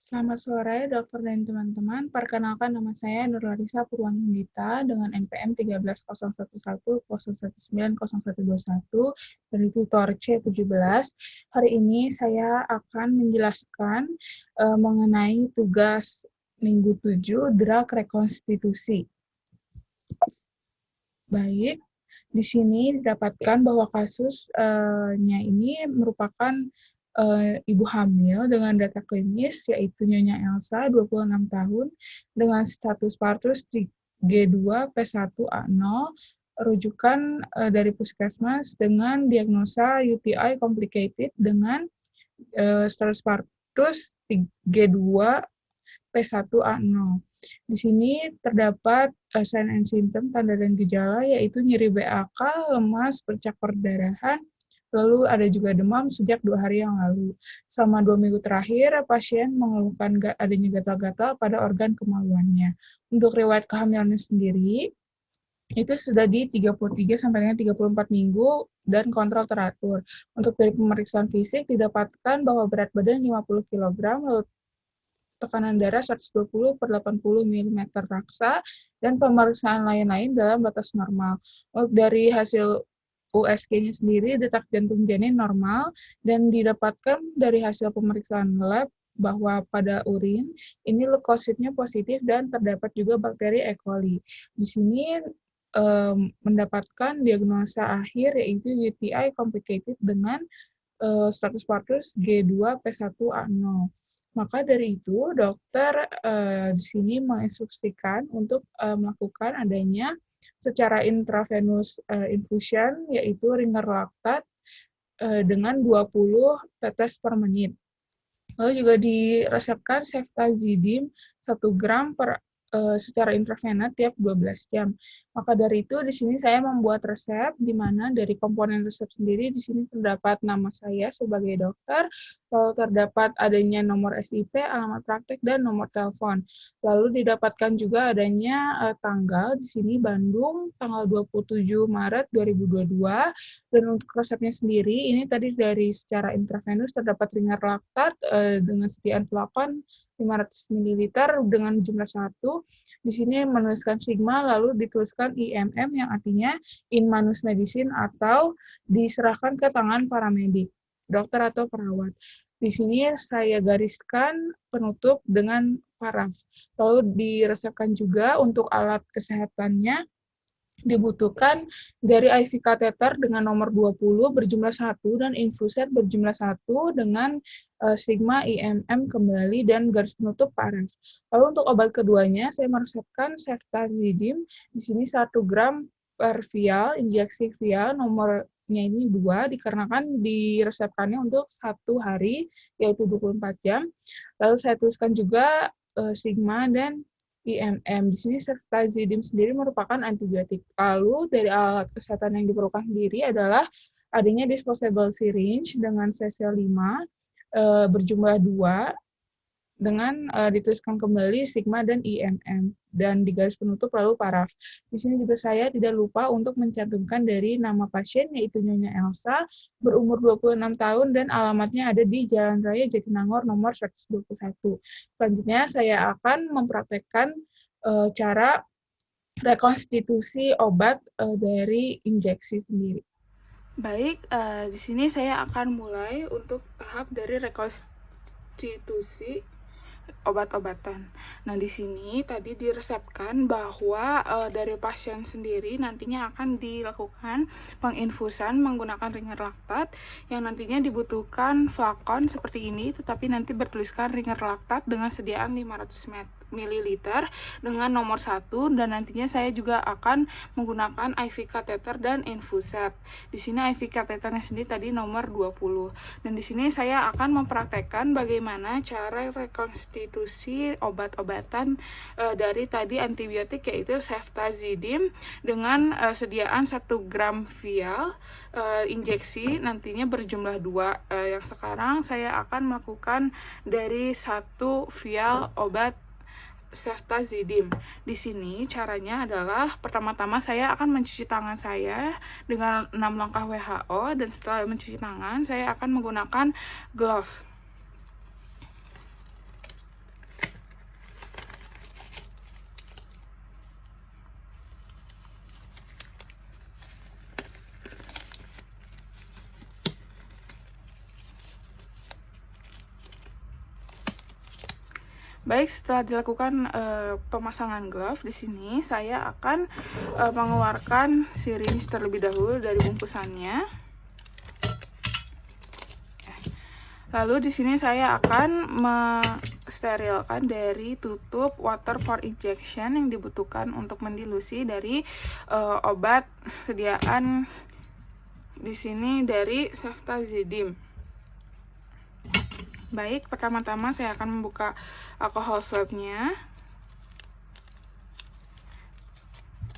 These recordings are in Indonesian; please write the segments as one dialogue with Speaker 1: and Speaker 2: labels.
Speaker 1: Selamat sore, dokter dan teman-teman. Perkenalkan nama saya Nur Larissa Purwanindita dengan NPM 130110190121 dari tutor C17. Hari ini saya akan menjelaskan mengenai tugas minggu 7 draft rekonstitusi. Baik, di sini didapatkan bahwa kasusnya ini merupakan ibu hamil dengan data klinis yaitu Nyonya Elsa, 26 tahun, dengan status partus G2 P1A0, rujukan dari puskesmas dengan diagnosa UTI complicated dengan status partus G2 P1A0. Di sini terdapat sign and symptom, tanda dan gejala, yaitu nyeri BAK, lemas, bercak perdarahan, lalu ada juga demam sejak 2 hari yang lalu. Selama 2 minggu terakhir, pasien mengeluhkan adanya gatal-gatal pada organ kemaluannya. Untuk riwayat kehamilannya sendiri, itu sudah di 33 sampai dengan 34 minggu dan kontrol teratur. Untuk dari pemeriksaan fisik didapatkan bahwa berat badan 50 kg, lalu tekanan darah 120/80 mm raksa, dan pemeriksaan lain-lain dalam batas normal. Dari hasil USG-nya sendiri, detak jantung janin normal, dan didapatkan dari hasil pemeriksaan lab bahwa pada urin, ini leukositnya positif dan terdapat juga bakteri E. coli. Di sini mendapatkan diagnosa akhir yaitu UTI complicated dengan status partus G2 P1A0. Maka dari itu, dokter di sini menginstruksikan untuk melakukan adanya secara intravenous infusion, yaitu ringer laktat dengan 20 tetes per menit. Lalu juga diresepkan ceftazidime 1 gram secara intravena tiap 12 jam. Maka dari itu di sini saya membuat resep di mana dari komponen resep sendiri di sini terdapat nama saya sebagai dokter, lalu terdapat adanya nomor SIP, alamat praktek, dan nomor telepon. Lalu didapatkan juga adanya tanggal di sini Bandung tanggal 27 Maret 2022, dan untuk resepnya sendiri ini tadi dari secara intravenous terdapat ringer laktat dengan sediaan flakon 500 ml dengan jumlah 1. Di sini menuliskan sigma, lalu dituliskan IMM yang artinya in manus medicine atau diserahkan ke tangan paramedik, dokter atau perawat. Di sini saya gariskan penutup dengan paraf. Lalu diresepkan juga untuk alat kesehatannya dibutuhkan dari IV kateter dengan nomor 20 berjumlah 1 dan infuser berjumlah 1 dengan sigma IMM kembali dan garis penutup paraf. Lalu untuk obat keduanya saya meresepkan ceftazidime di sini 1 gram per vial, injeksi vial nomornya ini 2 dikarenakan diresepkannya untuk 1 hari yaitu 24 jam. Lalu saya tuliskan juga sigma dan IMM. Di sini ceftazidime sendiri merupakan antibiotik. Lalu dari alat kesehatan yang diperlukan sendiri adalah adanya disposable syringe dengan cc 5 berjumlah 2 dengan dituliskan kembali sigma dan IMM dan di garis penutup lalu paraf. Di sini juga saya tidak lupa untuk mencantumkan dari nama pasien yaitu Nyonya Elsa, berumur 26 tahun dan alamatnya ada di Jalan Raya Jatinangor nomor 121. Selanjutnya saya akan mempraktekkan cara rekonstitusi obat dari injeksi sendiri.
Speaker 2: Baik, di sini saya akan mulai untuk tahap dari rekonstitusi obat-obatan. Nah, di sini tadi diresepkan bahwa dari pasien sendiri nantinya akan dilakukan penginfusan menggunakan ringer laktat yang nantinya dibutuhkan flakon seperti ini, tetapi nanti bertuliskan ringer laktat dengan sediaan 500 ml dengan nomor 1, dan nantinya saya juga akan menggunakan IV kateter dan infuset. Di sini IV kateternya sendiri tadi nomor 20. Dan di sini saya akan mempraktekkan bagaimana cara rekonstitusi obat-obatan dari tadi antibiotik yaitu ceftazidime dengan sediaan 1 gram vial injeksi nantinya berjumlah 2. Yang sekarang saya akan melakukan dari 1 vial obat ceftazidime. Di sini caranya adalah pertama-tama saya akan mencuci tangan saya dengan 6 langkah WHO, dan setelah mencuci tangan saya akan menggunakan glove. Baik, setelah dilakukan pemasangan glove, di sini saya akan mengeluarkan syringe terlebih dahulu dari bungkusannya. Lalu di sini saya akan mensterilkan dari tutup water for injection yang dibutuhkan untuk mendilusi dari obat sediaan di sini dari ceftazidime. Baik, pertama-tama saya akan membuka alcohol swabnya,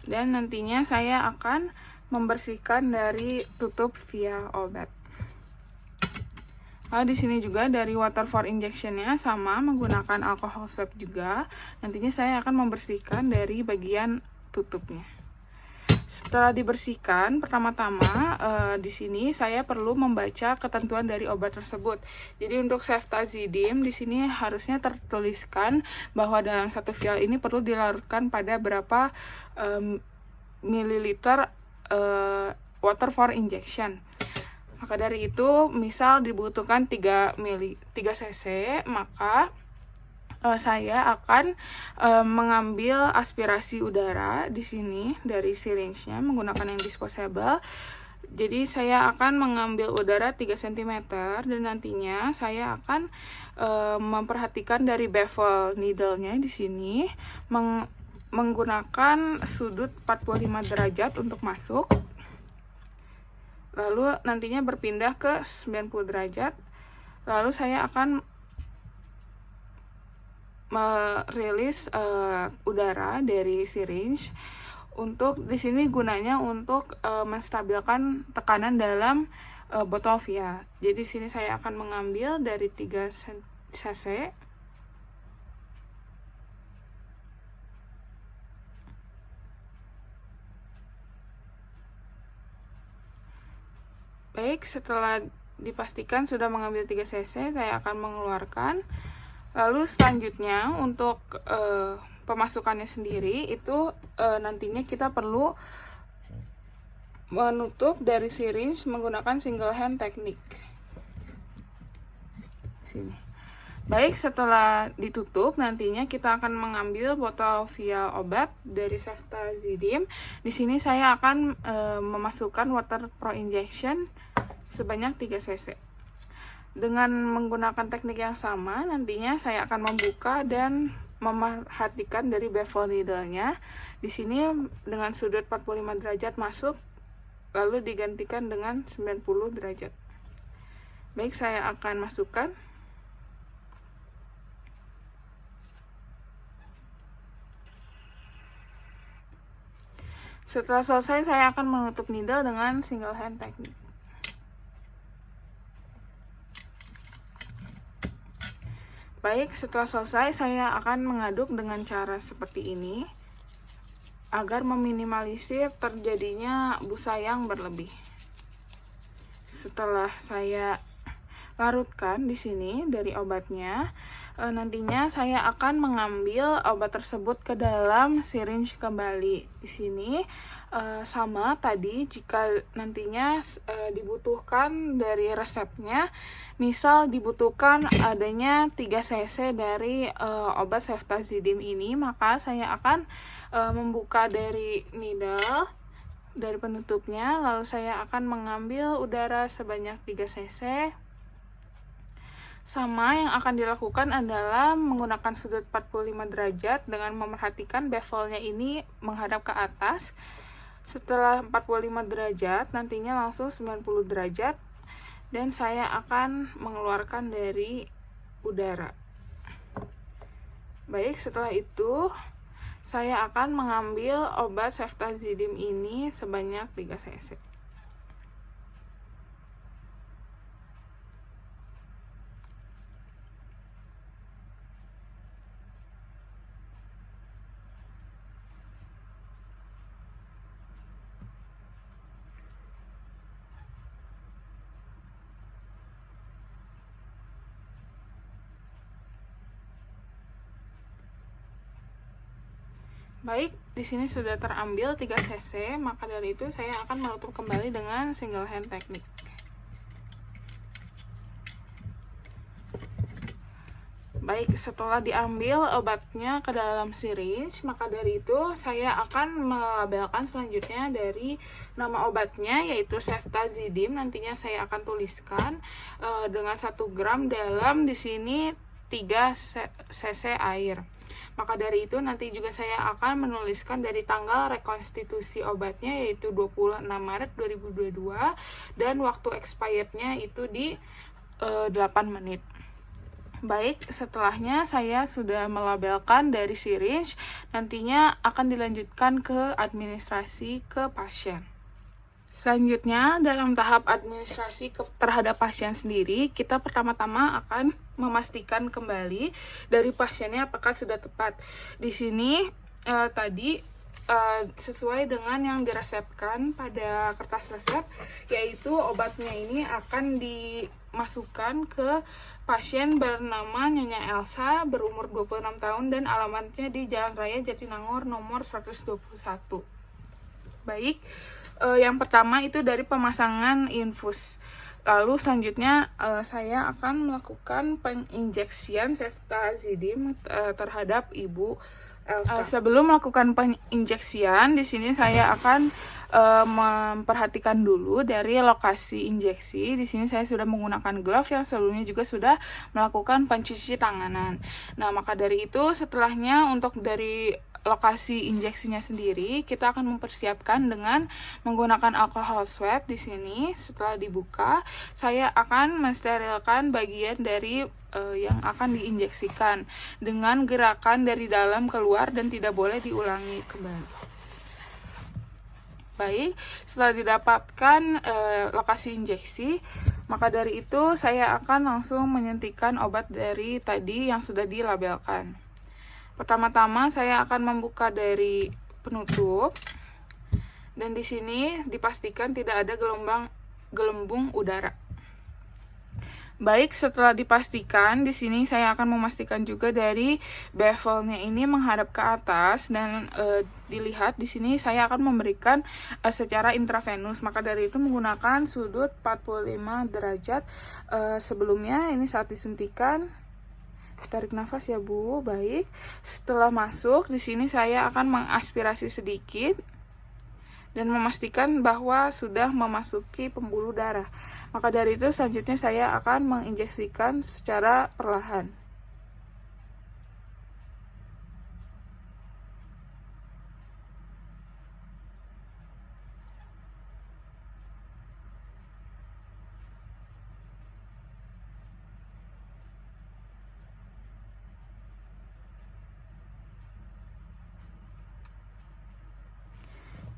Speaker 2: dan nantinya saya akan membersihkan dari tutup vial obat. Lalu di sini juga dari water for injection-nya sama menggunakan alcohol swab juga. Nantinya saya akan membersihkan dari bagian tutupnya. Setelah dibersihkan, pertama-tama di sini saya perlu membaca ketentuan dari obat tersebut. Jadi untuk ceftazidime di sini harusnya tertuliskan bahwa dalam satu vial ini perlu dilarutkan pada berapa mililiter water for injection. Maka dari itu, misal dibutuhkan 3 cc, maka saya akan mengambil aspirasi udara di sini dari syringe-nya menggunakan yang disposable. Jadi saya akan mengambil udara 3 cm dan nantinya saya akan memperhatikan dari bevel needle-nya di sini menggunakan sudut 45 derajat untuk masuk. Lalu nantinya berpindah ke 90 derajat. Lalu saya akan merilis udara dari syringe. Untuk di sini gunanya untuk menstabilkan tekanan dalam botol vial. Jadi sini saya akan mengambil dari 3 cc. Baik, setelah dipastikan sudah mengambil 3 cc, saya akan mengeluarkan. Lalu selanjutnya untuk pemasukannya sendiri itu nantinya kita perlu menutup dari syringe menggunakan single hand teknik. Sini. Baik, setelah ditutup nantinya kita akan mengambil botol vial obat dari ceftazidime. Di sini saya akan memasukkan water pro injection sebanyak 3 cc. Dengan menggunakan teknik yang sama, nantinya saya akan membuka dan memperhatikan dari bevel needle-nya. Di sini dengan sudut 45 derajat masuk, lalu digantikan dengan 90 derajat. Baik, saya akan masukkan. Setelah selesai, saya akan menutup needle dengan single hand teknik. Baik, setelah selesai saya akan mengaduk dengan cara seperti ini agar meminimalisir terjadinya busa yang berlebih. Setelah saya larutkan di sini dari obatnya, nantinya saya akan mengambil obat tersebut ke dalam syringe kembali. Di sini sama tadi, jika nantinya dibutuhkan dari resepnya, misal dibutuhkan adanya 3 cc dari obat ceftazidime ini, maka saya akan membuka dari needle, dari penutupnya, lalu saya akan mengambil udara sebanyak 3 cc. Sama yang akan dilakukan adalah menggunakan sudut 45 derajat dengan memerhatikan bevelnya ini menghadap ke atas. Setelah 45 derajat, nantinya langsung 90 derajat, dan saya akan mengeluarkan dari udara. Baik, setelah itu saya akan mengambil obat ceftazidime ini sebanyak 3 cc. Baik, di sini sudah terambil 3 cc, maka dari itu saya akan menutup kembali dengan single hand teknik. Baik, setelah diambil obatnya ke dalam syringe, maka dari itu saya akan melabelkan selanjutnya dari nama obatnya, yaitu ceftazidime. Nantinya saya akan tuliskan dengan 1 gram dalam di sini 3 cc air. Maka dari itu nanti juga saya akan menuliskan dari tanggal rekonstitusi obatnya, yaitu 26 Maret 2022, dan waktu expirednya itu di 8 menit. Baik, setelahnya saya sudah melabelkan dari syringe, nantinya akan dilanjutkan ke administrasi ke pasien. Selanjutnya, dalam tahap administrasi terhadap pasien sendiri, kita pertama-tama akan memastikan kembali dari pasiennya apakah sudah tepat. Di sini tadi sesuai dengan yang diresepkan pada kertas resep, yaitu obatnya ini akan dimasukkan ke pasien bernama Nyonya Elsa, berumur 26 tahun, dan alamatnya di Jalan Raya Jatinangor nomor 121. Baik, yang pertama itu dari pemasangan infus. Lalu selanjutnya saya akan melakukan penginjeksian ceftazidime terhadap Ibu Elsa. Sebelum melakukan penginjeksian, di sini saya akan memperhatikan dulu dari lokasi injeksi. Di sini saya sudah menggunakan glove yang sebelumnya juga sudah melakukan pencuci tanganan. Nah, maka dari itu setelahnya untuk dari lokasi injeksinya sendiri, kita akan mempersiapkan dengan menggunakan alcohol swab. Di sini setelah dibuka, saya akan mensterilkan bagian dari yang akan diinjeksikan dengan gerakan dari dalam keluar dan tidak boleh diulangi kembali. Baik, setelah didapatkan lokasi injeksi, maka dari itu saya akan langsung menyuntikkan obat dari tadi yang sudah dilabelkan. Pertama-tama saya akan membuka dari penutup, dan di sini dipastikan tidak ada gelembung udara. Baik, setelah dipastikan, di sini saya akan memastikan juga dari bevelnya ini menghadap ke atas, dan dilihat di sini saya akan memberikan secara intravenus. Maka dari itu menggunakan sudut 45 derajat. Sebelumnya ini saat disuntikan, tarik nafas ya Bu. Baik, setelah masuk di sini saya akan mengaspirasi sedikit dan memastikan bahwa sudah memasuki pembuluh darah. Maka dari itu selanjutnya saya akan menginjeksikan secara perlahan.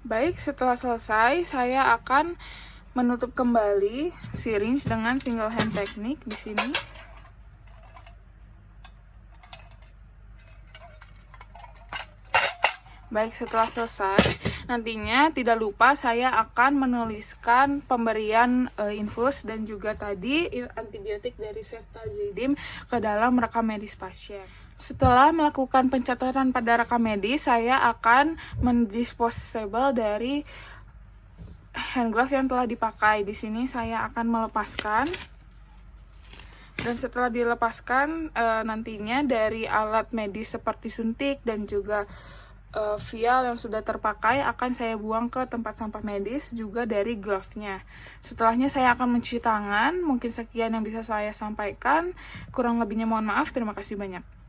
Speaker 2: Baik, setelah selesai, saya akan menutup kembali syringe dengan single hand technique di sini. Baik, setelah selesai, nantinya tidak lupa saya akan menuliskan pemberian infus dan juga tadi antibiotik dari ceftazidime ke dalam rekam medis pasien. Setelah melakukan pencatatan pada rekam medis, saya akan mendisposable dari hand glove yang telah dipakai. Di sini saya akan melepaskan, dan setelah dilepaskan nantinya dari alat medis seperti suntik dan juga vial yang sudah terpakai akan saya buang ke tempat sampah medis, juga dari glove-nya. Setelahnya saya akan mencuci tangan. Mungkin sekian yang bisa saya sampaikan, kurang lebihnya mohon maaf. Terima kasih banyak.